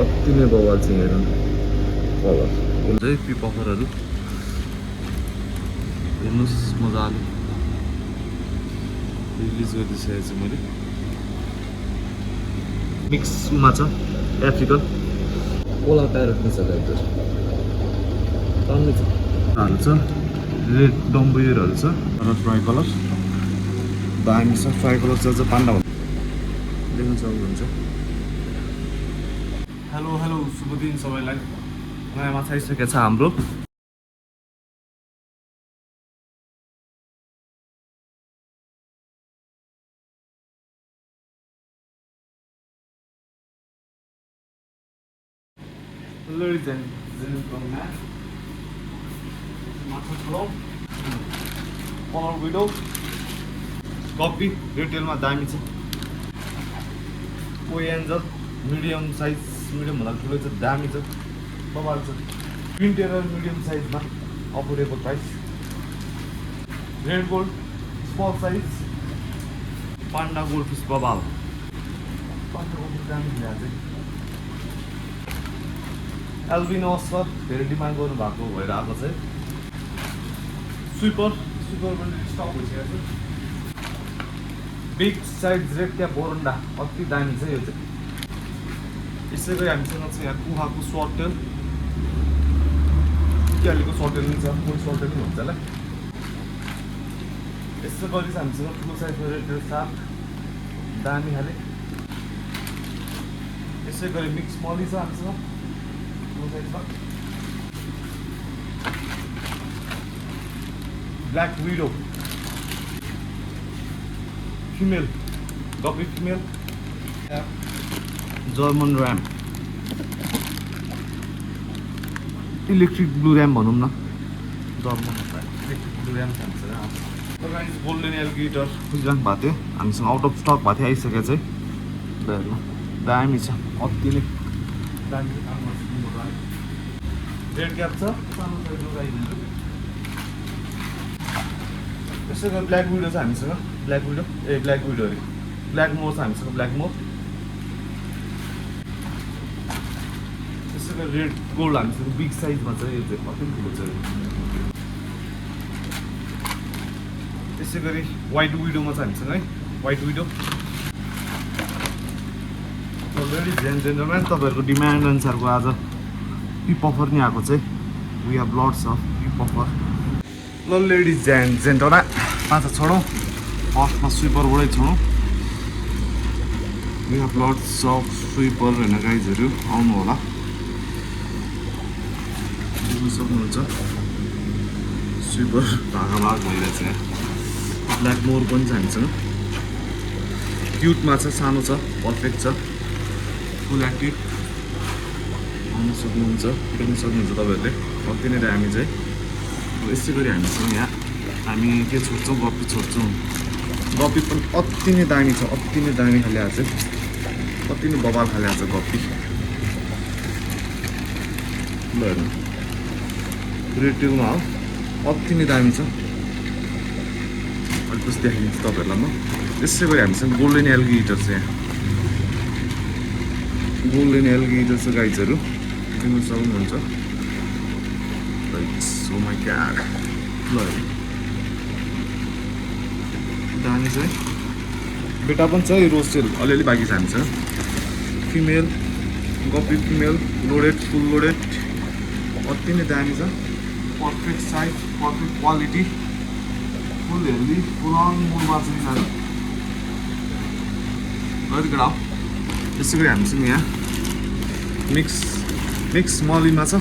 अति नै बवाल चाहिँ हेर कलर हुन्छ पिपफरहरू हेर्नुहोस् मजाले रिलिज गरिदिइसकेको छु मैले मिक्समा छ एफ्रिकन कोला प्यारोट पनि छ दाइजर टन्नै छ छ रेड डम्बुयरहरू छ र ट्राई कलर दामी छ ट्राई कलर चाहिँ पान्डा देख्न सक्नुहुन्छ हेलो हेलो शुभ दिन सबैलाई नयाँ माछा आइसकेको छ हाम्रो Ladies and gentlemen, color widow, copy, retail में दामी छ कोई एंजल मीडियम साइज मीडियम भन्दा ठुलो छ दामी छ बबाल छ प्रिन्टेड र मीडियम साइजमा affordable price red gold small size panda gold fish बबाल पान्डा गोल्ड दामी ल्याएको चाहिँ एल्बिनो अस्कर धेरै डिमान्ड गर्नुभएको भएर आएको चाहिँ स्विपर पनि स्टक भइसकेको छ बिग साइज रेड क्याप बोरन्डा अति दामी छ यो चाहिँ यसै गरी हामीसँग चाहिँ यहाँ कुहाको सर्टेल क्यालीको सर्टेल पनि छ कोही सर्टेल पनि हुन्छ होला यसै गरी चाहिँ हामीसँग ठुलो साइजको रेड सार्क दामी खाले यसै गरी मिक्स मली छ हामीसँग black widow female guppy female German ram electric blue ram भनौँ न German electric blue ram golden alligator खोजिराख्नु भएको थियो हामीसँग आउट अफ स्टक भएको थियो आइसकेको चाहिँ दामी छ अति नै दामी रेड क्याप छ सानो साइजको गाइदिन्छु यसै गरी ब्ल्याक विडो छ हामीसँग ब्ल्याक विडो ब्ल्याक विडो अरे ब्ल्याक मोर छ हामीसँग ब्ल्याक मोर यसै गरी रेड गोल्ड हामीसँग बिग साइजमा छ यो चाहिँ अति ठुलो छ यसै गरी व्हाइट विडोमा छ हामीसँग है white widow ladies and gentlemen तपाईँहरूको डिमान्ड अनुसारको आज पिपफर नि आएको चाहिँ we have lots of puffer ल लेडिज एन्ड जेन्टलमेन माछा छोडौँ फर्स्टमा स्विपरबाटै छोडौँ we have lots of sweeper होइन गाइजहरू आउनु होला देख्न सक्नुहुन्छ स्विपर भागा भाग भइरहेछ यहाँ ब्ल्याक मोर पनि छ हामीसँग क्युट माछा सानो छ पर्फेक्ट छ फुल एक्टिभ आउनु सक्नुहुन्छ देख्न सक्नुहुन्छ तपाईँहरूले अति नै दामी चाहिँ यसै गरी हामीसँग यहाँ हामी के छोड्छौँ गप्पी छोड्छौँ गप्पी पनि अति नै दामी छ अति नै दामी खाले आएको छ अति नै बबाल खाले आएको छ गप्पी ल हेर्नु रिटेलमा हो अति नै दामी छ अलिक पछि देखाइदिन्छु तपाईँहरूलाई म यसै गरी हामीसँग गोल्डन एल्गिटर छ यहाँ गोल्डन एल्गिटर छ गाइजहरू देख्न सक्नुहुन्छ सो माई ग्याड ल दामी चाहिँ बेटा पनि छ यो रोस्टेल अलिअलि बाँकी छ हामीसँग फिमेल गप्पी फिमेल लोडेड फुल लोडेड अति नै दामी छ पर्फेक्ट साइज पर्फेक्ट क्वालिटी फुल हेल्दी पुरान मुडमा चाहिँ सानो अलिकति हो यसै गरी हामीसँग यहाँ मिक्स मलीमा छ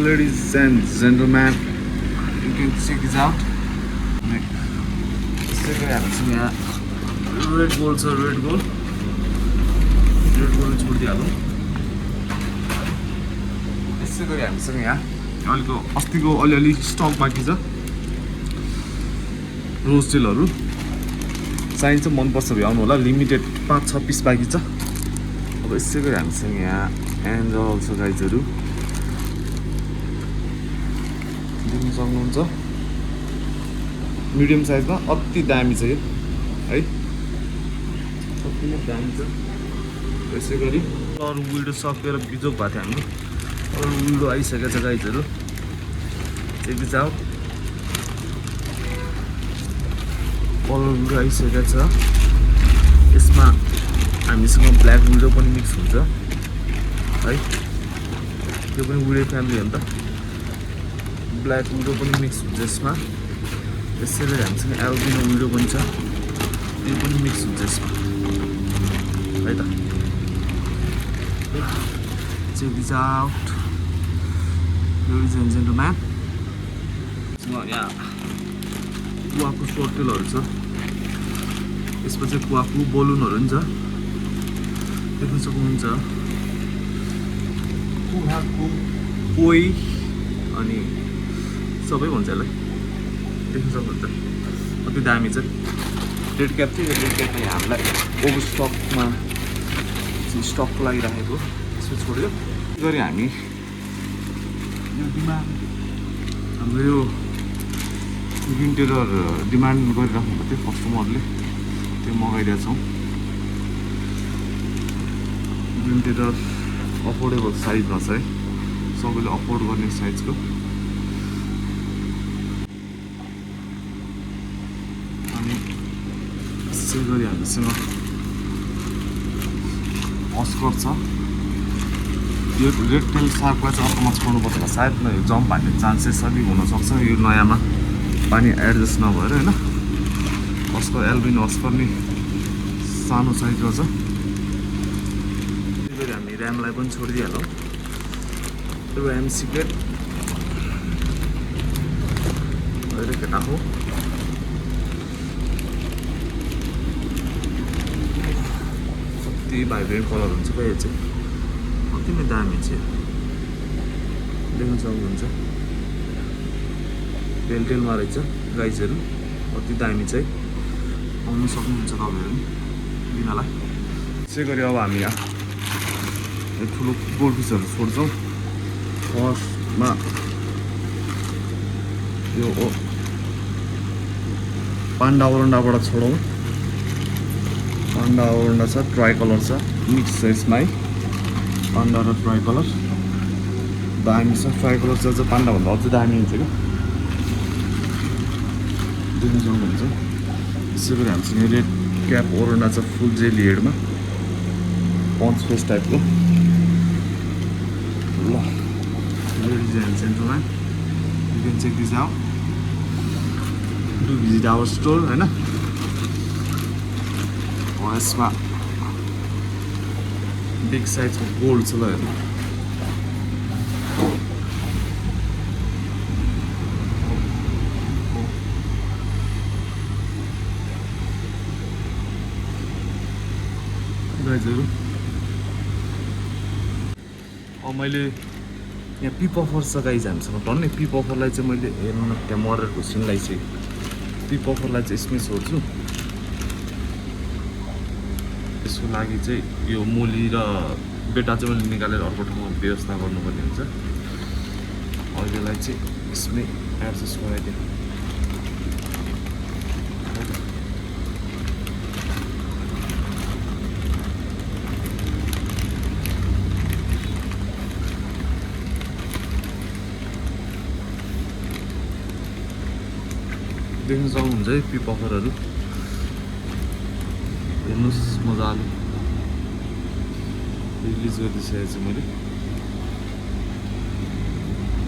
ladies and gentlemen you can check this out यसै गरी हामीसँग यहाँ रेड गोल्ड छ रेड गोल्ड छोडिदिइहालौँ यसै गरी हामीसँग यहाँ अहिलेको अस्तिको अलिअलि स्टक बाँकी छ रोज टेलहरू चाहिन्छ मनपर्छ भने आउनु होला लिमिटेड 5-6 पिस बाँकी छ अब यसै गरी हामीसँग यहाँ एन्जल छ गाइजहरू देख्न सक्नुहुन्छ मिडियम साइजमा अति दामी छ यो है किन दामी छ यसै गरी अरू विडो सकेर बिजोक भएको थियो हाम्रो अरू विडो आइसकेको छ गाइजहरू check this out colour widow आइसकेको छ यसमा हामीसँग ब्ल्याक विडो पनि मिक्स हुन्छ है त्यो पनि विडो फ्यामिली हो नि त ब्ल्याक विडो पनि मिक्स हुन्छ यसमा यसैले हामीसँग एल्बिनो विडो पनि छ त्यो पनि मिक्स हुन्छ यसमा है त check this out ladies and gentlemen यहाँ कुवाको सोर्टेलहरू छ यसमा चाहिँ कुवाको बलुनहरू पनि छ देख्न सक्नुहुन्छ कुवाको कोही अनि सबै भन्छ यसलाई देख्न सक्नुहुन्छ अति दामी छ रेड क्याप थियो यो रेड क्याप हामीलाई ओभर स्टकमा स्टकको लागि राखेको यसो छोड्यो गरी हामी यो डिमान्ड हाम्रो यो विन्टेरर डिमान्ड गरिराख्नु थियो कस्टमरले त्यो मगाइदिएछौँ विन्टेरर अफोर्डेबल साइजमा छ है सबैले अफोर्ड गर्ने साइजको अनि यसै गरी हामीसँग अस्कर छ यो रेड टेल सार्कलाई चाहिँ अर्कोमा छोड्नुपर्छ होला सायद न यो जम्प हान्ने चान्सेस अलिक हुनसक्छ यो नयाँमा पानी एडजस्ट नभएर होइन अस्कर एल्बिनो अस्कर नि सानो साइजमा छ त्यही गरी हामी ऱ्यामलाई पनि छोडिदिइहालौँ त्यो ऱ्याम सिक्रेट अहिले केटा हो कति भाइब्रेन्ट कलर हुन्छ क्या यो चाहिँ अति नै दामी चाहिँ देख्न सक्नुहुन्छ टेलमा रहेछ गाइजहरू अति दामी चाहिँ आउनु सक्नुहुन्छ तपाईँहरू लिनलाई त्यसै गरी अब हामी यहाँ ठुलो गोल्डफिसहरू छोड्छौँ फर्स्टमा यो पान्डा ओरन्डाबाट छोडौँ पान्डा ओरन्डा छ ट्राई कलर छ मिक्स छ यसमा है पान्डा र ट्राई कलर दामी छ ट्राई कलर चाहिँ पान्डाभन्दा अझै दामी हुन्छ क्या देख्न सक्नुहुन्छ यसै गरी हामीसँग रेड क्याप ओरन्डा छ फुल जेली हेडमा पन्च फेस टाइपको ल ladies and gentlemen you can check this out do visit our store होइन यसमा बिग साइजको गोल्ड छ ल हेर्नु गाइजहरू अब मैले यहाँ पिपफर छ गाइज हामीसँग टन्नै पिपफरलाई चाहिँ मैले हेर्नु न त्यहाँ मरेर घुसिनलाई चाहिँ पिपफरलाई चाहिँ यसमै छोड्छु त्यसको लागि चाहिँ यो मुली र बेटा चाहिँ मैले निकालेर अर्को ठाउँमा व्यवस्था गर्नुपर्ने हुन्छ अहिलेलाई चाहिँ यसमै एडजस्ट गराइदिएँ देख्न सक्नुहुन्छ है पिपफरहरू हेर्नुहोस् मजाले रिलिज गरिदिइसकेको छु मैले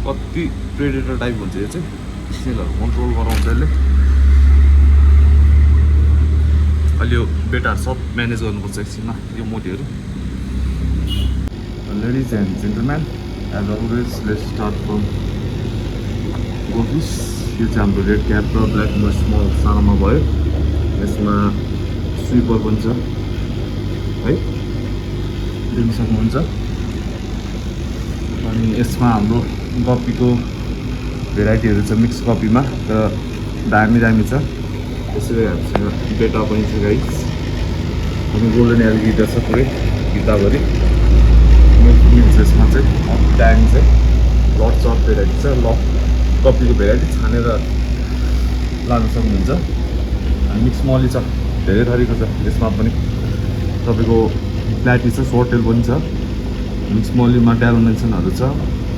कति प्रेडेटर टाइप हुन्छ यो चाहिँ स्नेलहरू कन्ट्रोल गराउँछ यसले अहिले यो बेटाहरू सब म्यानेज गर्नुपर्छ एकछिनमा यो मोटीहरू ladies and gentleman as always let's start from गोफिस यो चाहिँ हाम्रो रेड क्याप र ब्ल्याक स्मल सानोमा भयो यसमा स्विपर पनि छ है देख्न सक्नुहुन्छ अनि यसमा हाम्रो गप्पीको भेराइटीहरू छ मिक्स कपीमा र दामी दामी छ यसरी हामीसँग बेटा पनि छ गाइस अनि गोल्डन एलगिटर छ पुरै भित्ताभरि मिल्छ यसमा चाहिँ दामी चाहिँ लट चप भेराइटी छ लक कपीको भेराइटी छानेर लान सक्नुहुन्छ मिक्स मली छ धेरै थरीको छ यसमा पनि तपाईँको प्लाटी छ, सोर्ट टेल पनि छ, अनि स्मलिमा डाल्मेन्सनहरू छ,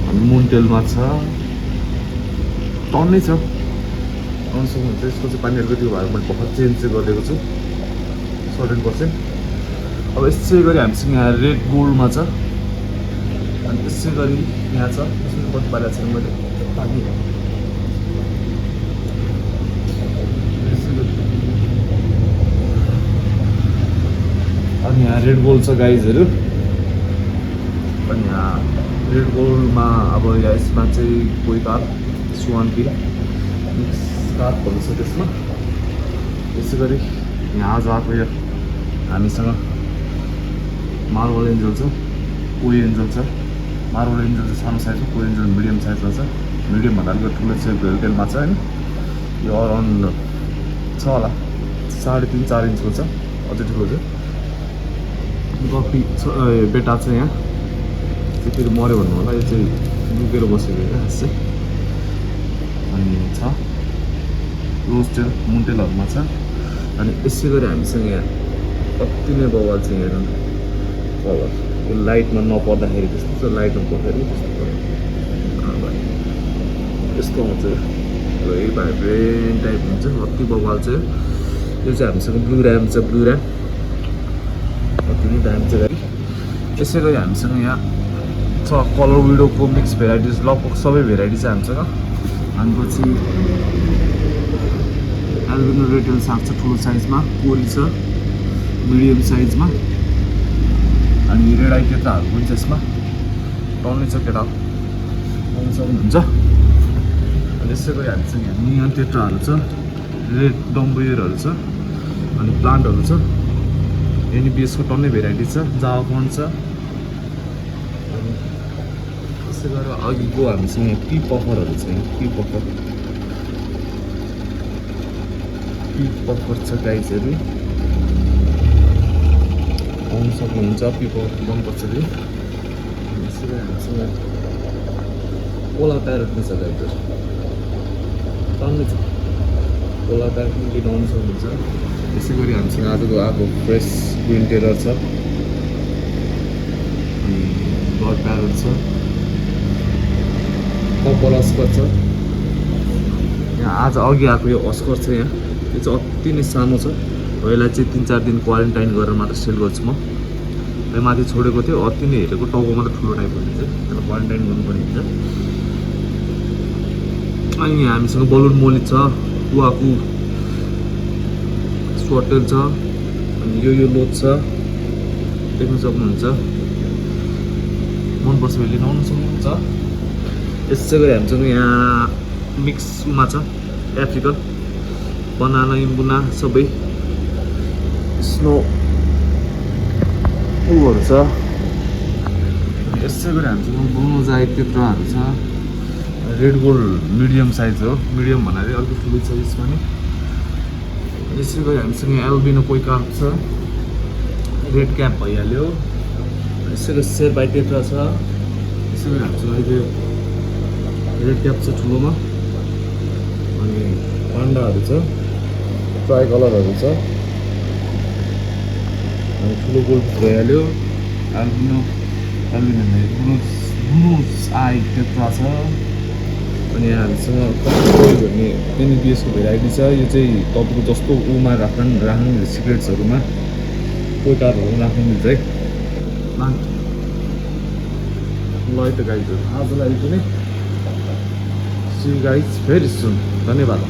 अनि मुन टेलमा छ, टन्नै छ। आउनु सक्नुहुन्छ। यसको चाहिँ पानीहरूको त्यो भएर मैले भर्खर चेन्ज चाहिँ गरिदिएको छु 100%। अब यसै गरी हामीसँग यहाँ रेड गोल्डमा छ, अनि यसै गरी यहाँ छ, यसमा कति पारेको छैन मैले पानी। अनि यहाँ रेड गोल्ड छ गाइजहरू। अनि यहाँ रेड गोल्डमा अब यसमा चाहिँ कोही कार स्वान किल मिक्स कार्पहरू छ त्यसमा। यसै गरी यहाँ आज आएको यो हामीसँग मार्बल एन्जल छ, कोई एन्जल छ। मार्बल एन्जल चाहिँ सानो साइजको, कोई एन्जल मिडियम साइजमा छ। मिडियम भन्दा अलिकति ठुलो चाहिँ भेलटेलमा छ होइन। यो अराउन्ड छ होला 3.5-4 इन्चको छ, अझै ठुलो छ। गप्पी बेटा छ यहाँ, त्यो फेरि मऱ्यो भन्नु होला, यो चाहिँ लुकेर बसेको क्या खास चाहिँ। अनि छ रोस्टेल मुन्टेलहरूमा छ। अनि यसै गरी हामीसँग यहाँ कति नै बवाल छ हेर्नु कलर। यो लाइटमा नपर्दाखेरि त्यस्तो छ, लाइटमा पर्दाखेरि त्यस्तो पर्यो। यस्तो आउँछ है, भाइब्रेन्ट टाइप हुन्छ, कति बवाल छ। यो चाहिँ हामीसँग ब्लु ऱ्याम छ, ब्लु ऱ्याम कति नै दाम छ गाडी। यसै गरी हामीसँग यहाँ छ कलर विडोको मिक्स भेराइटिज, लगभग सबै भेराइटी छ हामीसँग। अनि पछि एल्बिनो रेटेल साग छ ठुलो साइजमा, कोरी छ मिडियम साइजमा, अनि रेड आई टेट्राहरू पनि छ यसमा, टन्नै छ केटा आउनु सक्नुहुन्छ। अनि यसै गरी हामीसँग यहाँ नियन टेट्राहरू छ, रेड डम्बुयरहरू छ, अनि प्लान्टहरू छ। एनबिएसको टन्नै भेराइटी छ, जावा फन्ट छ। अनि यसै गरेर अघिको हामीसँग यहाँ पी पफरहरू छ, यहाँ पी पफर छ गाइजहरू, आउनु सक्नुहुन्छ। पी पफर मनपर्छ अरे। यसै गरी हामीसँग ओला प्यारेट पनि छ गाइजहरू, टन्नै छ ओला प्यारेट पनि लिन आउनु सक्नुहुन्छ। यसै गरी हामीसँग आजको आएको फ्रेस ग्रिन टेरर छ, अनि ब्लड प्यारेट छ, कपर अस्कर छ। यहाँ आज अघि आएको यो अस्कर छ, यहाँ यो चाहिँ अति नै सानो छ। हो यसलाई चाहिँ 3-4 दिन क्वारेन्टाइन गरेर मात्र सेल गर्छु म। यो माथि छोडेको थियो, अति नै हेरेको टाउको मात्र ठुलो टाइपको हुन्छ, त्यसलाई क्वारेन्टाइन गर्नुपर्ने हुन्छ। अनि यहाँ हामीसँग बलुन मोली छ, कुवाकु स्वटेल छ, अनि यो लोड छ, देख्न सक्नुहुन्छ। मनपर्छ भने लिन आउनु सक्नुहुन्छ। यसै गरी हामीसँग यहाँ मिक्समा छ एफ्रिकन, बनाना इम्बुना सबै स्नो ऊहरू छ। यसै गरी हामीसँग ब्रोनोजाई टेट्राहरू छ, रेड गोल्ड मिडियम साइज हो, मिडियम भन्नाले अलिकति ठुलो छ यसमा नि। यसै गरी हामीसँग एल्बिनो कोही कार्प छ, रेड क्याप भइहाल्यो। यसै गरी सेरबाई टेट्रा छ। यसै गरी हामीसँग अहिले रेड क्याप छ ठुलोमा, अनि पान्डाहरू छ, ट्राई कलरहरू छ, अनि ठुलो गोल्ड भइहाल्यो। एल्बिनो ब्लुज आई टेट्रा छ। अनि यहाँ हामीसँग कति भन्ने एनबिएसको भेराइटी छ। यो चाहिँ तपाईँको जस्तो उमा राख्नु सिक्रेट्सहरूमा कोही कारहरू राख्नु मिल्छ है। ल है त गाइजहरू, आजलाई यति नै। सी गाइज भेरी सुन, धन्यवाद।